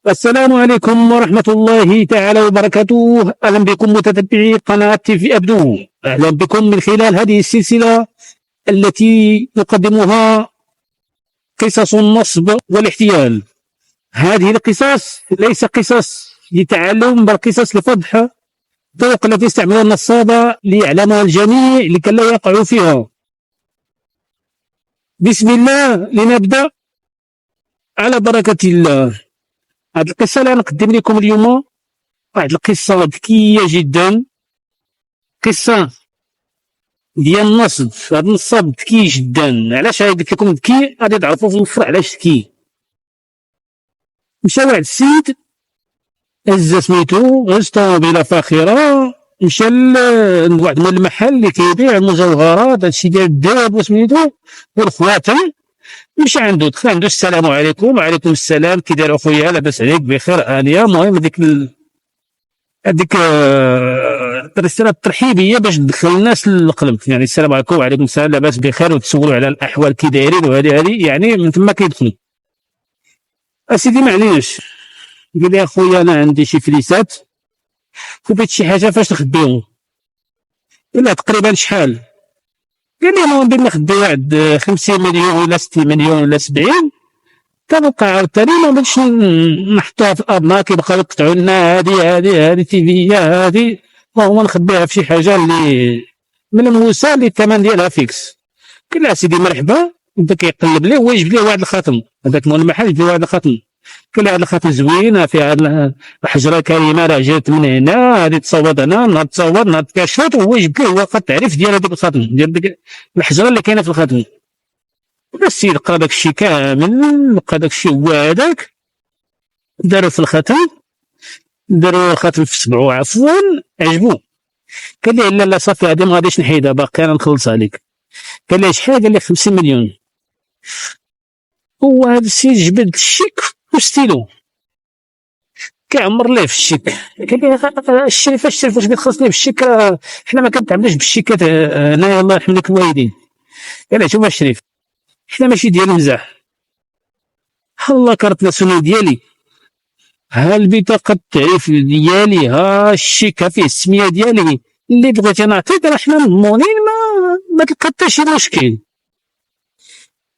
السلام عليكم ورحمة الله تعالى وبركاته. أهلا بكم متتبعي قناة تيفي أبدو. أهلا بكم من خلال هذه السلسلة التي نقدمها قصص النصب والاحتيال. هذه القصص ليس قصص لتعلم بل قصص لفضح الطرق التي استعملها النصابة ليعلمها الجميع لكي لا يقعوا فيها. بسم الله، لنبدأ على بركة الله. هذه القصة اللي نقدم لكم اليوم واحد القصة ذكية جدا، قصة ديال النصب. هذا النصاب ذكي جدا. علاش قلت لكم ذكي؟ غادي تعرفوا في الاخر علاش ذكي. مشى واحد السيد هز سميتو هز طوموبيله فاخرة، مشى لواحد مول المحل اللي كيبيع المجوهرات، هادشي ديال الذهب وسميتو والخواتم. مشى عنده، دخل عنده، السلام عليكم. وعليكم السلام، كي داير اخويا؟ لاباس عليك؟ بخير انيا. المهم هذيك الرساله الترحيبيه باش تدخل الناس للقلب، يعني السلام عليكم وعليكم السلام، لاباس بخير، وتسولوا على الاحوال كي دايرين، وهذه يعني من ثم كيدخلوا. اسيدي معليش، قال لي اخويا انا عندي شي فليسات وبغيت شي حاجه فاش نخبيهم. قال له تقريبا شحال؟ قال لي انا نبغي نخبي واحد 50 مليون ولا 60 مليون ولا 70. كنبقى عاوتاني ما بغيتش نحطوها في الابناء كيبقاو يقطعوا لنا هذه تيفيه هذه، اللهم نخبيها في شي حاجه اللي ملموسه اللي الثمن ديالها فيكس. قال له سيدي مرحبا. بدا كيقلب ليه ويجيب ليه واحد الخاتم، هذاك مول المحل يجيب ليه واحد الخاتم. قال له هذا الخاتم زوين، فيها الحجره كريمه راه جات من هنا، هذه تصوت هنا، نهار تصوت نهار تكاشفات. وهو يجيب ليه ورقه التعريف ديال هذاك الخاتم، ديال ديك الحجره اللي كاينه في الخاتم. السيد قرا داك الشيء كامل، لقى داك الشيء هو هذاك، داروا في الخاتم، داروا الخاتم في صبعو عفوا، عجبو. قال لي لا صافي هذه ما غاديش نحيدها، باقي انا نخلصها لك. قال لي شحال؟ قال لي 50 مليون. هو هذا السيد جبد الشيك وستيلو كيعمر ليه في الشيك. قال لي الشري فاش تشري فاش كتخلصني بالشيك؟ حنا ما كنتعاملوش بالشيكات هنايا، الله يرحم لك الوالدين. قال لي شوف الشريف، حنا ماشي ديال المزاح. الله كارت ناسيونال ديالي، ها البطاقة التعريف ديالي، ها الشيك، ها فيه السمية ديالي، اللي بغيتي نعطيك، راه حنا مضمونين، ما تلقى حتى شي مشكل.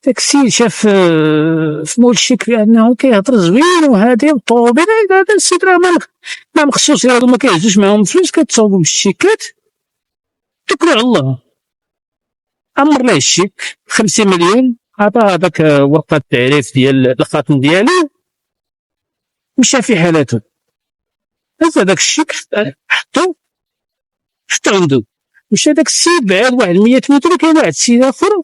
داك السيد شاف في مول الشيك بأنه كيهضر زوين وهادي والطوموبيل، هذا السيد راه ما مخصوص، هادو ما كيهزوش معاهم فلوس، كتصاوبوا بالشيكات تكلوا على الله. عمر ليه الشيك 50 مليون، عطا هذاك ورقة التعريف ديال الخاتم ديالو، مشى في حالته. هز هذاك الشيك حطو عنده. مشى داك السيد بعد واحد 100 متر، كاين واحد السيد اخر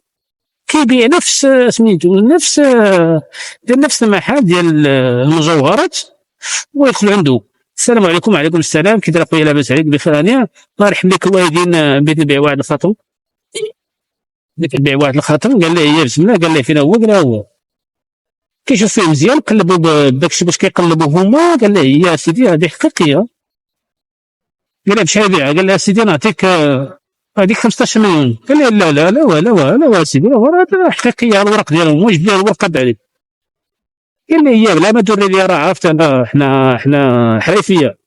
كيبيع نفس سميتو نفس المحل ديال المجوهرات، ويدخل عنده. السلام عليكم. وعليكم السلام، كي داير اخويا؟ لاباس عليك؟ بخير انيا. الله يرحم لك الوالدين، بغيت نبيع واحد الخاتم. بغيت نبيع واحد الخاتم. قال لي هي بسم الله. قال لي فين هو؟ قال هو. كيشوف فيه مزيان، قلبوا بداكشي باش كيقلبوا هما. قال له هي سيدي هذه حقيقيه. قال له بشحال بيعها؟ قال له سيدي نعطيك هذيك 15 مليون. قال له لا ولا سيدي، راه حقيقيه، الورق ديالهم، وجب لي الورقه عليك. قال له هي بلا ما توري لي، راه عرفت انا حنا حريفيه.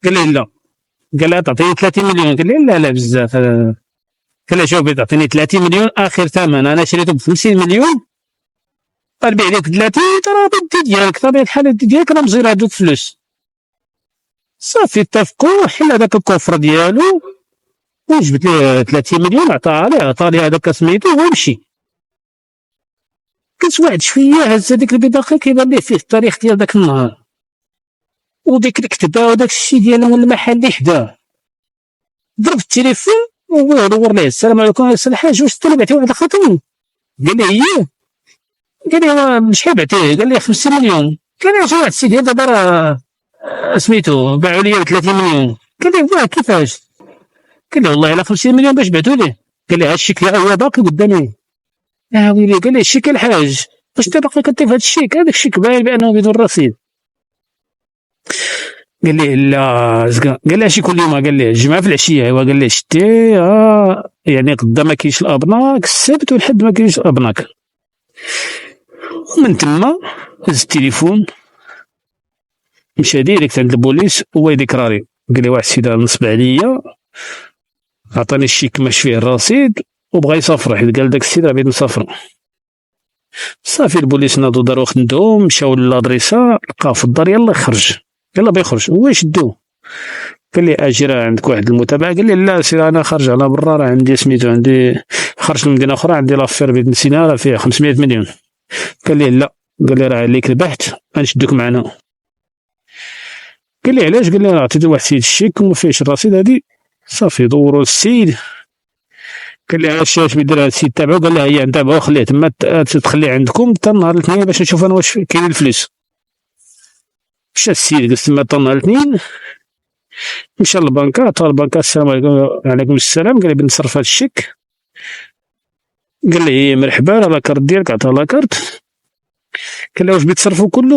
قال له لا. قال له تعطيني 30 مليون. قال له لا بزاف. قال له شوف، تعطيني 30 مليون اخر ثمن، انا شريته ب 50 مليون، غنبيع لك 30، راه بدي ديالك، طبيعة الحال ديالك راه مزير هادوك الفلوس. صافي اتفقوا، حل هذاك الكفر ديالو وجبت ليه 30 مليون، عطا ليه هذاك سميتو ومشي. كنت واحد شويه هز هذيك البطاقه، كيبان ليه فيه التاريخ ديال داك النهار وديك الكتبه وداك الشيء ديال المحل اللي حداه. ضرب التليفون وهو دور ليه، السلام عليكم يا الحاج، واش انت اللي بعتي واحد الخاتم؟ قال لي هي. قال لي شحال بعتيه؟ قال لي 50 مليون. قال لي واحد السيد دابا راه سميتو باعوا لي ب 30 مليون. قال لي واه كيفاش؟ قال لي والله الا 50 مليون باش بعتوا ليه. قال لي هاد الشيك هو باقي قدامي. ويلي. قال لي الشيك الحاج، واش انت باقي كتف هاد الشيك؟ هذاك الشيك باين بانه بدون رصيد. قال لي لا قال لي اش يكون اليوم؟ قال لي الجمعه في العشيه. ايوا قال لي شتي يعني غدا ما كاينش الابناك، السبت والحد ما كاينش الابناك. ومن تما هز التليفون، مشى ديريكت عند البوليس، هو يديكراري، قال لي واحد السيد نصب عليا، عطاني الشيك ماش فيه الرصيد وبغا يسافر، حيت قال داك السيد راه بغيت نسافر. صافي البوليس ناضو دارو خندوهم، مشاو للادريسا، لقاه في الدار، يلا خرج، يلا بيخرج، هو يشدوه، قال لي اجي راه عندك واحد المتابعه، قال لي لا سير انا خارج على برا، راه عندي سميتو، عندي خرج لمدينه اخرى، عندي لافير بيت نسينا راه فيها 500 مليون. قال لي لا، قال لي راه عليك البحث، غنشدوك معنا. قال لي علاش؟ قال لي راه عطيتو واحد السيد الشيك وما فيهش الرصيد هادي. صافي دوروا السيد، قال لي اش بيدير هاد السيد؟ تابعو، قال له هيا نتابعو، خليه تما تخليه عندكم حتى نهار الاثنين باش نشوف انا واش كاين الفلوس. مشى السيد جلس تما حتى نهار الاثنين، مشى للبنكة، عطاه البنكة، السلام عليكم. وعليكم السلام. قال لي بنصرف هاد الشيك، قال لي مرحبا، راه لاكارت ديالك، عطاه لاكارت. قال له واش بغيت تصرفو كله؟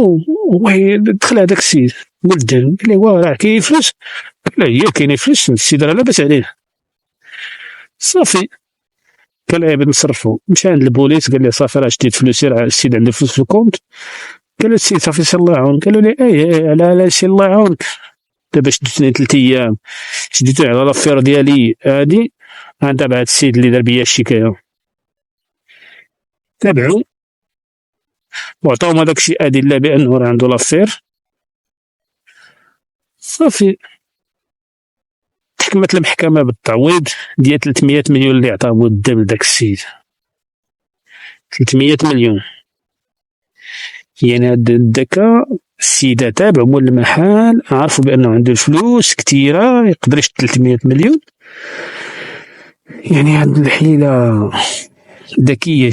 هو دخل هذاك السيد ولدان، قال لي واه راه كاين فلوس؟ قال له هي كاينه فلوس، السيد راه لاباس عليه. صافي قال لي بغيت نصرفو، مشى عند البوليس، قال لي صافي راه شديت فلوسي، راه السيد عنده فلوس في الكونت. قال له السيد صافي سير الله يعاونك. قالوا لي اي على سير الله يعاونك، دابا شديتني 3 ايام، شديتو على لافير ديالي هادي، غنتابع هاد السيد اللي دار بيا الشكايه. تابعو وعطاهم هذاك الشيء ادله بانه راه عنده لافير. صافي تحكمت المحكمه بالتعويض ديال 300 مليون اللي عطاه بوداب لداك السيد. 300 مليون، يعني هاد الدكا السيدة تابعوا مول المحل، عرفوا بأنه عنده الفلوس كثيرة يقدر يشد 300 مليون. يعني هاد الحيلة ذكية.